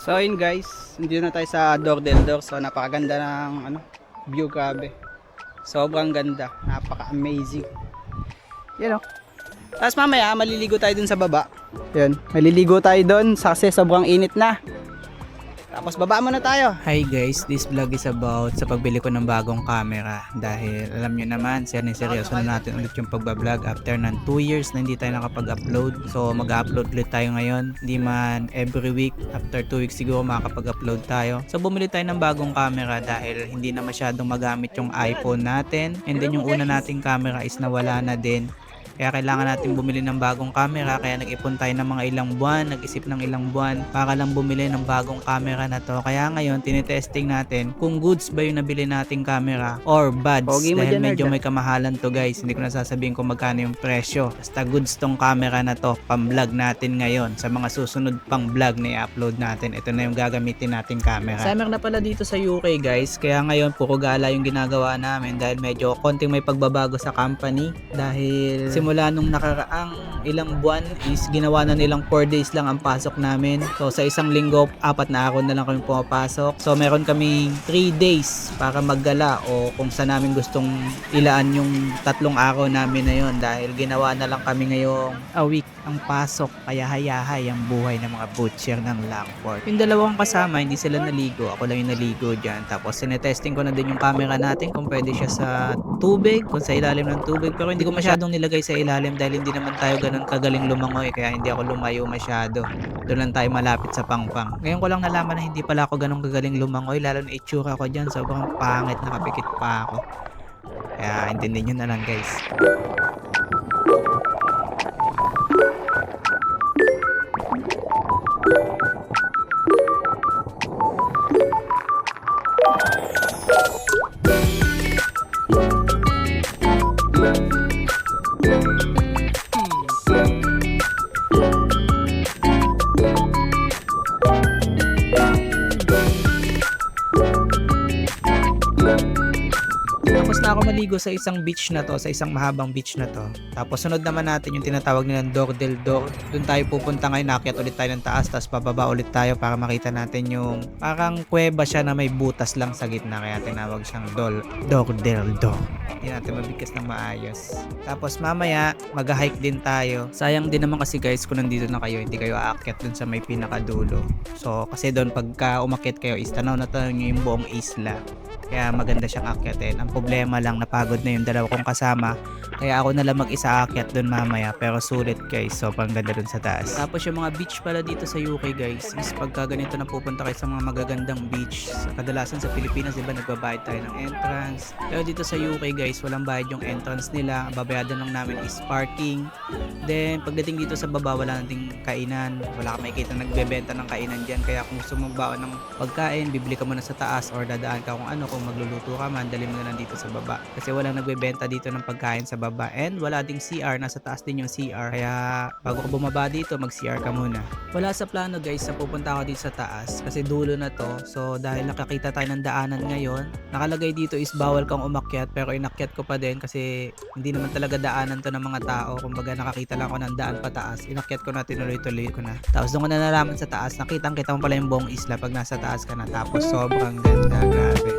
So ayun guys, hindi na tayo sa Door del Door. So napakaganda ng view, grabe. Sobrang ganda, napaka-amazing. Yan o. Tapos mamaya maliligo tayo dun sa baba. Yan, maliligo tayo dun kasi sobrang init na. Tapos baba muna tayo. Hi guys, this vlog is about sa pagbili ko ng bagong camera dahil alam nyo naman, seryoso na natin ulit yung pagbablog after ng 2 years na hindi tayo nakapag-upload. So mag-upload ulit tayo ngayon, hindi man every week, after 2 weeks siguro makakapag-upload tayo. So bumili tayo ng bagong camera dahil hindi na masyadong magamit yung iPhone natin, and then yung una nating camera is nawala na din. Kaya kailangan natin bumili ng bagong camera, kaya nag-ipon tayo ng mga ilang buwan, nag-isip ng ilang buwan para lang bumili ng bagong camera na to. Kaya ngayon tinitesting natin kung goods ba yung nabili nating camera or bads. Pogi mo Dahil dyan, medyo nerd, may kamahalan to guys, hindi ko nasasabihin kung magkano yung presyo. Basta goods tong camera na to, pang vlog natin ngayon. Sa mga susunod pang vlog na i-upload natin, ito na yung gagamitin nating camera. Summer na pala dito sa UK guys, kaya ngayon puro gala yung ginagawa namin dahil medyo konting may pagbabago sa company. Dahil simula nung nakaraang ilang buwan is ginawa na nilang 4 days lang ang pasok namin. So sa isang linggo, 4 na araw na lang kami pumapasok. So meron kami 3 days para maggala o kung saan namin gustong ilaan yung 3 araw namin na yun dahil ginawa na lang kami ngayong a week ang pasok. Kaya hayahay ang buhay ng mga butcher ng Langford. Yung dalawang kasama, hindi sila naligo. Ako lang yung naligo dyan. Tapos sinetesting ko na din yung camera natin kung pwede siya sa tubig, kung sa ilalim ng tubig. Pero hindi ko masyadong nilagay sa ilalim dahil hindi naman tayo ganun kagaling lumangoy. Kaya hindi ako lumayo masyado. Doon lang tayo malapit sa pangpang. Ngayon ko lang nalaman na hindi pala ako ganun kagaling lumangoy. Lalo na itsura ko dyan. Sobrang pangit, nakapikit pa ako. Kaya intindihin nyo na lang guys. Tapos na ako maligo sa isang beach na to, sa isang mahabang beach na to. Tapos sunod naman natin yung tinatawag nilang Door del Door. Doon tayo pupunta ngayon, nakyat ulit tayo ng taas, tapos pababa ulit tayo para makita natin yung parang kuweba siya na may butas lang sa gitna, kaya tinawag siyang Door del Door. Hindi natin mabigkas ng maayos. Tapos mamaya, mag-hike din tayo. Sayang din naman kasi guys, kung nandito na kayo, hindi kayo aakyat dun sa may pinakadulo. So, kasi doon pagka umakyat kayo, is tanaw na tanaw nyo yung buong isla. Kaya maganda siyang akyatin. Ang problema lang, napagod na yung dalawa kong kasama. Kaya ako na lang mag-isa akyat doon mamaya. Pero sulit guys, sobrang ganda doon sa taas. Tapos yung mga beach pala dito sa UK guys, is pagka ganito na pupunta kayo sa mga magagandang beach. Kadalasan sa Pilipinas, diba, nagbabayad tayo ng entrance. Pero dito sa UK guys, walang bayad yung entrance nila. Ang babayadan lang namin is parking. Then, pagdating dito sa baba, wala nating kainan. Wala ka makikita nagbebenta ng kainan dyan. Kaya kung gusto mong baon ng pagkain, bibili ka muna sa taas or dadaan ka kung ano, kung magluluto ka man, dali mo na lang dito sa baba. Kasi walang nagbebenta dito ng pagkain sa baba. And wala ding CR, nasa taas din yung CR. Kaya bago ka bumaba dito, mag-CR ka muna. Wala sa plano guys na pupunta ako dito sa taas kasi dulo na to. So dahil nakakita tayo ng daanan ngayon, nakalagay dito is bawal kang umakyat, pero inakyat ko pa din kasi hindi naman talaga daanan to ng mga tao. Kumbaga nakakita lang ako ng daan pataas, inakyat ko na, tinuloy-tuloy ko na. Tapos doon ko na nalaman sa taas, nakitang-kita mo pala yung buong isla pag nasa taas ka na. Tapos sobrang ganda, grabe.